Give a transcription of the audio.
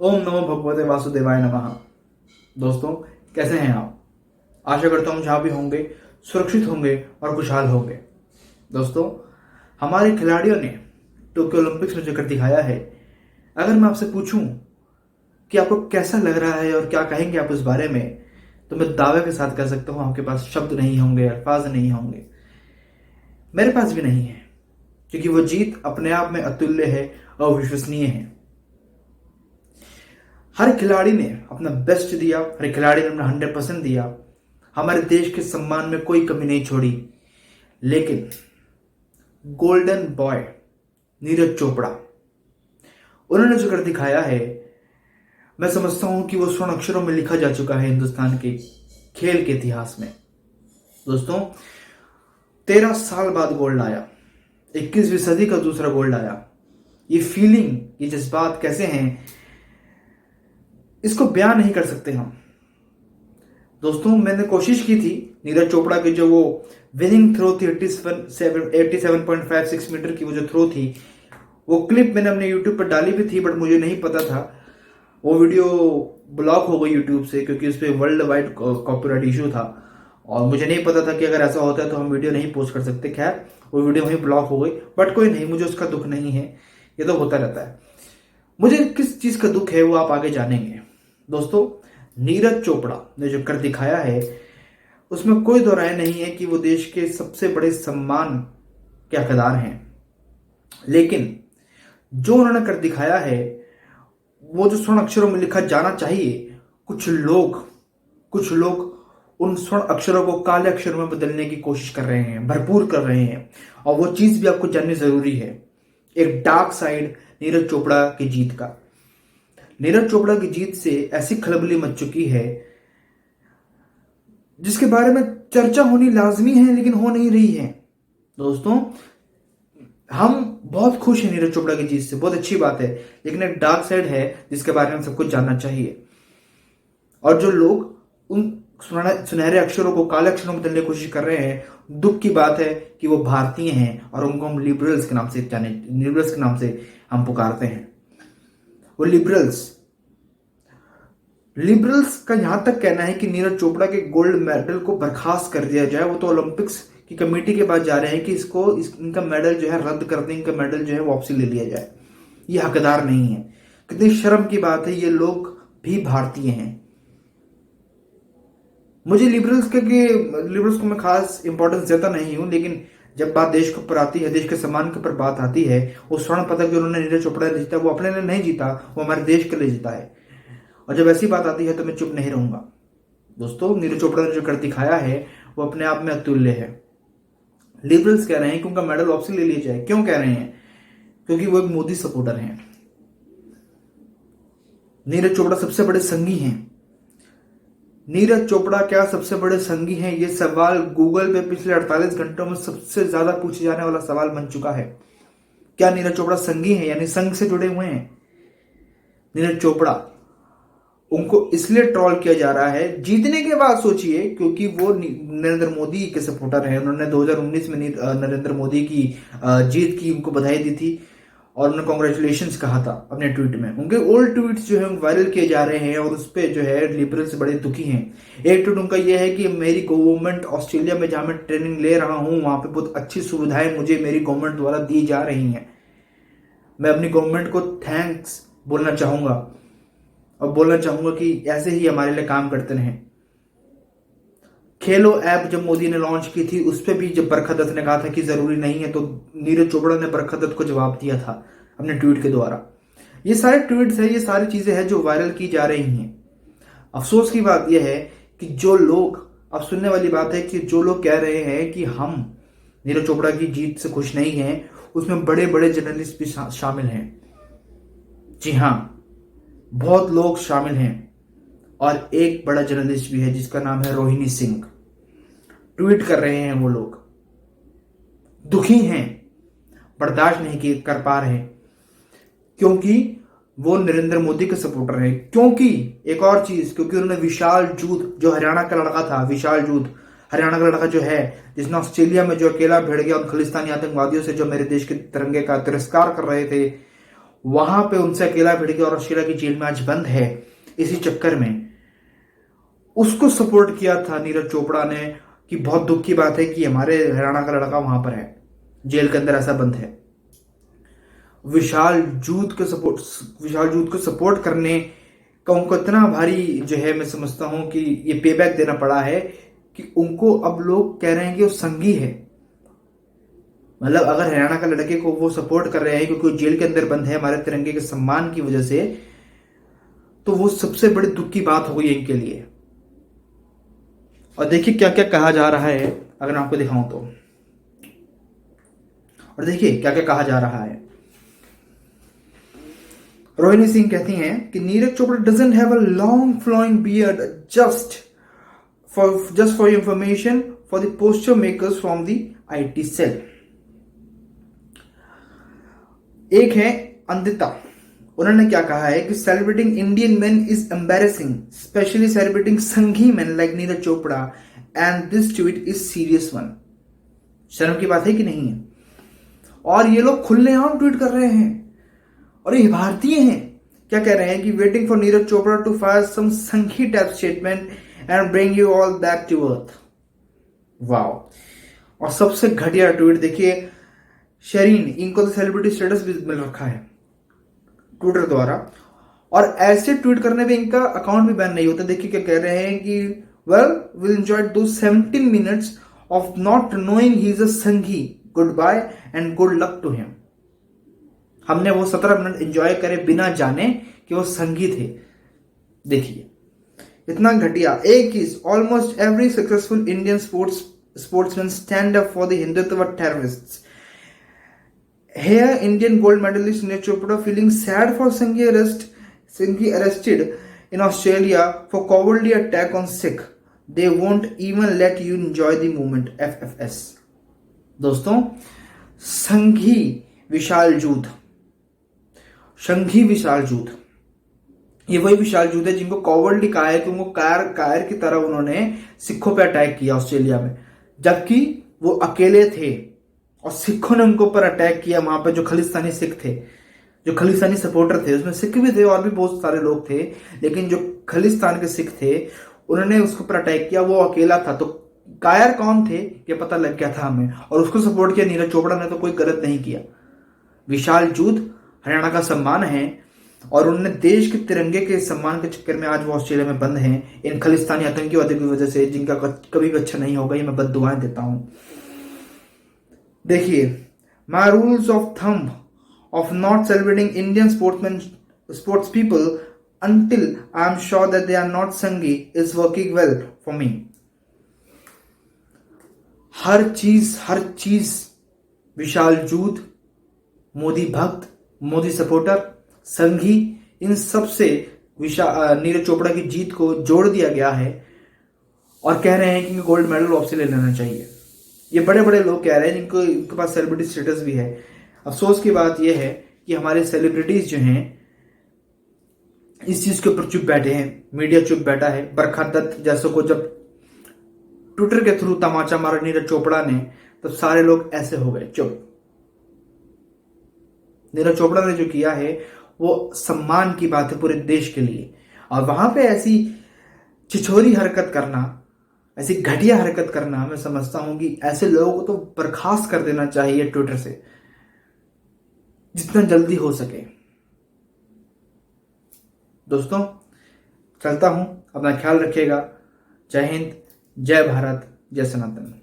ओम नमो भगवते वासुदेवाय नमः। दोस्तों, कैसे हैं आप? आशा करता हूं जहां भी होंगे सुरक्षित होंगे और खुशहाल होंगे। दोस्तों, हमारे खिलाड़ियों ने टोक्यो ओलंपिक्स में जो कर दिखाया है, अगर मैं आपसे पूछूं कि आपको कैसा लग रहा है और क्या कहेंगे आप उस बारे में, तो मैं दावे के साथ कह सकता हूं आपके पास शब्द नहीं होंगे, अल्फाज नहीं होंगे। मेरे पास भी नहीं है, क्योंकि वो जीत अपने आप में अतुल्य है, अविश्वसनीय है। हर खिलाड़ी ने अपना बेस्ट दिया, हर खिलाड़ी ने अपना 100% दिया, हमारे देश के सम्मान में कोई कमी नहीं छोड़ी। लेकिन गोल्डन बॉय नीरज चोपड़ा, उन्होंने जो कर दिखाया है, मैं समझता हूं कि वो स्वर्ण अक्षरों में लिखा जा चुका है हिंदुस्तान के खेल के इतिहास में। दोस्तों, 13 साल बाद गोल्ड आया, 21वीं सदी का दूसरा गोल्ड आया। ये फीलिंग, ये जज्बात कैसे हैं, इसको बयान नहीं कर सकते हम। दोस्तों, मैंने कोशिश की थी नीरज चोपड़ा की जो वो विनिंग थ्रो थी 87.56 मीटर की, वो जो थ्रो थी, वो क्लिप मैंने अपने यूट्यूब पर डाली भी थी, बट मुझे नहीं पता था वो वीडियो ब्लॉक हो गई यूट्यूब से, क्योंकि उस पर वर्ल्ड वाइड कॉपीराइट इशू था और मुझे नहीं पता था कि अगर ऐसा होता है तो हम वीडियो नहीं पोस्ट कर सकते। खैर, वो वीडियो वहीं ब्लॉक हो गई, बट कोई नहीं, मुझे उसका दुख नहीं है, ये तो होता रहता है। मुझे किस चीज का दुख है वो आप आगे जानेंगे। दोस्तों, नीरज चोपड़ा ने जो कर दिखाया है, उसमें कोई दो राय नहीं है कि वो देश के सबसे बड़े सम्मान के हकदार हैं। लेकिन जो उन्होंने कर दिखाया है, वो जो स्वर्ण अक्षरों में लिखा जाना चाहिए, कुछ लोग उन स्वर्ण अक्षरों को काले अक्षरों में बदलने की कोशिश कर रहे हैं, भरपूर कर रहे हैं, और वो चीज भी आपको जाननी जरूरी है। एक डार्क साइड नीरज चोपड़ा की जीत का। नीरज चोपड़ा की जीत से ऐसी खलबली मच चुकी है जिसके बारे में चर्चा होनी लाजमी है, लेकिन हो नहीं रही है। दोस्तों, हम बहुत खुश हैं नीरज चोपड़ा की जीत से, बहुत अच्छी बात है, लेकिन एक डार्क साइड है जिसके बारे में सबको जानना चाहिए। और जो लोग उन सुनहरे अक्षरों को काले अक्षरों में बदलने की कोशिश कर रहे हैं, दुख की बात है कि वो भारतीय हैं और उनको हम लिबरल्स के नाम से हम पुकारते हैं। वो लिबरल्स का यहां तक कहना है कि नीरज चोपड़ा के गोल्ड मेडल को बर्खास्त कर दिया जाए। वो तो ओलंपिक्स की कमेटी के पास जा रहे हैं कि इनका मेडल जो है रद्द कर दें, इनका मेडल जो है वापसी ले लिया जाए, ये हकदार नहीं है। कितनी शर्म की बात है, ये लोग भी भारतीय हैं। मुझे लिबरल्स को मैं खास इंपॉर्टेंस देता नहीं हूं, लेकिन जब बात देश के ऊपर आती है, देश के सम्मान के ऊपर बात आती है, वो स्वर्ण पदक जो उन्होंने नीरज चोपड़ा ने जीता, वो अपने लिए नहीं जीता, वो हमारे देश के लिए जीता है। और जब ऐसी बात आती है तो मैं चुप नहीं रहूंगा। दोस्तों, नीरज चोपड़ा ने जो कर दिखाया है, वो अपने आप में अतुल्य है। लिबरल्स कह रहे हैं कि उनका मेडल वापसी ले लिया जाए। क्यों कह रहे हैं? क्योंकि वो एक मोदी सपोर्टर हैं। नीरज चोपड़ा सबसे बड़े संगी हैं। नीरज चोपड़ा क्या सबसे बड़े संगी हैं? ये सवाल गूगल पे पिछले 48 घंटों में सबसे ज्यादा पूछे जाने वाला सवाल बन चुका है। क्या नीरज चोपड़ा संगी हैं, यानी संघ से जुड़े हुए हैं? नीरज चोपड़ा, उनको इसलिए ट्रोल किया जा रहा है जीतने के बाद, सोचिए, क्योंकि वो नरेंद्र मोदी के सपोर्टर हैं। उन्होंने 2019 में नरेंद्र मोदी की जीत की उनको बधाई दी थी और उन्होंने कॉन्ग्रेचुलेशंस कहा था अपने ट्वीट में। उनके ओल्ड ट्वीट्स जो है वायरल किए जा रहे हैं और उस पर जो है लिबरल्स बड़े दुखी हैं। एक ट्वीट उनका यह है कि मेरी गवर्नमेंट ऑस्ट्रेलिया में जहां मैं ट्रेनिंग ले रहा हूं, वहां पे बहुत अच्छी सुविधाएं मुझे मेरी गवर्नमेंट द्वारा दी जा रही हैं। मैं अपनी गवर्नमेंट को थैंक्स बोलना चाहूंगा और बोलना चाहूंगा कि ऐसे ही हमारे लिए काम करते रहें। खेलो ऐप जब मोदी ने लॉन्च की थी, उस पर भी जब बरखा दत्त ने कहा था कि जरूरी नहीं है, तो नीरज चोपड़ा ने बरखा दत्त को जवाब दिया था अपने ट्वीट के द्वारा। ये सारे ट्वीट्स है, ये सारी चीजें हैं जो वायरल की जा रही हैं। अफसोस की बात यह है कि जो लोग, अब सुनने वाली बात है कि जो लोग कह रहे हैं कि हम नीरज चोपड़ा की जीत से खुश नहीं हैं, उसमें बड़े बड़े जर्नलिस्ट भी शामिल हैं। जी हाँ, बहुत लोग शामिल हैं और एक बड़ा जर्नलिस्ट भी है जिसका नाम है रोहिणी सिंह। ट्वीट कर रहे हैं, वो लोग दुखी हैं, बर्दाश्त नहीं कर पा रहे, क्योंकि वो नरेंद्र मोदी के सपोर्टर हैं। क्योंकि एक और चीज, क्योंकि उन्होंने विशाल जूद, जो हरियाणा का लड़का था, विशाल जूद हरियाणा का लड़का जो है, जिसने ऑस्ट्रेलिया में जो अकेला भिड़ गया उन खालिस्तानी आतंकवादियों से जो मेरे देश के तिरंगे का तिरस्कार कर रहे थे, वहां पे उनसे अकेला भिड़ गया और ऑस्ट्रेलिया की जेल में आज बंद है। इसी चक्कर में उसको सपोर्ट किया था नीरज चोपड़ा ने कि बहुत दुख की बात है कि हमारे हरियाणा का लड़का वहां पर है, जेल के अंदर ऐसा बंद है। विशाल जूत को सपोर्ट करने का उनको इतना भारी जो है, मैं समझता हूं कि ये पे बैक देना पड़ा है कि उनको अब लोग कह रहे हैं कि वो संगी है। मतलब अगर हरियाणा का लड़के को वो सपोर्ट कर रहे हैं क्योंकि वो जेल के अंदर बंद है हमारे तिरंगे के सम्मान की वजह से, तो वो सबसे बड़ी दुख की बात हो गई इनके लिए। और देखिए क्या क्या कहा जा रहा है, अगर मैं आपको दिखाऊं तो, और देखिए क्या क्या कहा जा रहा है। रोहिणी सिंह कहती हैं कि Neeraj Chopra doesn't have a long flowing beard, just for information for the poster makers from the IT cell. एक है अंदिता, उन्होंने क्या कहा है कि celebrating Indian men is embarrassing, specially celebrating Sanghi men like Neeraj Chopra, and this tweet is serious one. शर्म की बात है कि नहीं है? और ये लोग खुलेआम ट्वीट कर रहे हैं और ये भारतीय हैं। क्या कह रहे हैं कि waiting for Neeraj Chopra to fire some Sanghi type statement and bring you all back to earth. Wow. और सबसे घटिया ट्वीट देखिए, शरीन, इनको तो सेलिब्रिटी स्टेटस भी मिल रखा है ट्विटर द्वारा, और ऐसे ट्वीट करने पे इनका अकाउंट भी बैन नहीं होता। देखिए क्या कह रहे हैं कि वेल विल एंजॉय दो 17 minutes of not knowing he is a Sanghi, goodbye and good luck to him. हमने वो 17 मिनट एंजॉय करे बिना जाने कि वो संघी थे। देखिए इतना घटिया। एक is almost every successful Indian sportsman stand up for the Hindutva terrorists. Here, Indian gold medalist Neeraj Chopra feeling sad for Sanghi arrested in Australia for cowardly attack on Sikh. They won't even let you enjoy the moment. FFS. दोस्तों, संघी विशाल जूथ, ये वही विशाल जूथ है जिनको cowardly कहा है कि उनको कायर की तरह उन्होंने सिखों पे अटैक किया ऑस्ट्रेलिया में, जबकि वो अकेले थे और सिखों ने उनको पर अटैक किया। वहां पे जो खालिस्तानी सिख थे, जो खालिस्तानी सपोर्टर थे, उसमें सिख भी थे और भी बहुत सारे लोग थे, लेकिन जो खालिस्तान के सिख थे उन्होंने उसको पर अटैक किया। वो अकेला था, तो कायर कौन थे ये पता लग गया था हमें, और उसको सपोर्ट किया नीरज चोपड़ा ने, तो कोई गलत नहीं किया। विशाल जूथ हरियाणा का सम्मान है और उन्होंने देश के तिरंगे के सम्मान के चक्कर में आज वो ऑस्ट्रेलिया में बंद हैं इन खालिस्तानी आतंकवादियों की वजह से, जिनका कभी भी अच्छा नहीं होगा। ये मैं बद्दुआएं देता हूं। देखिए, my rules of thumb of not celebrating Indian sports people until I am sure that they are not Sanghi is working well for me. हर चीज विशाल जूथ, मोदी भक्त, मोदी सपोर्टर, संघी, इन सब से नीरज चोपड़ा की जीत को जोड़ दिया गया है और कह रहे हैं कि गोल्ड मेडल वापसी ले लेना चाहिए। ये बड़े बड़े लोग कह रहे हैं जिनको इनके पास सेलिब्रिटी स्टेटस भी है। अफसोस की बात यह है कि हमारे सेलिब्रिटीज जो हैं इस चीज के ऊपर चुप बैठे हैं, मीडिया चुप बैठा है। बरखा दत्त जैसों को जब ट्विटर के थ्रू तमाचा मारा नीरज चोपड़ा ने, तब सारे लोग ऐसे हो गए चुप। नीरज चोपड़ा ने जो किया है वो सम्मान की बात है पूरे देश के लिए, और वहां पे ऐसी छिछोरी हरकत करना, ऐसी घटिया हरकत करना, मैं समझता हूं कि ऐसे लोगों को तो बर्खास्त कर देना चाहिए ट्विटर से जितना जल्दी हो सके। दोस्तों चलता हूं, अपना ख्याल रखिएगा। जय हिंद, जय भारत, जय सनातन।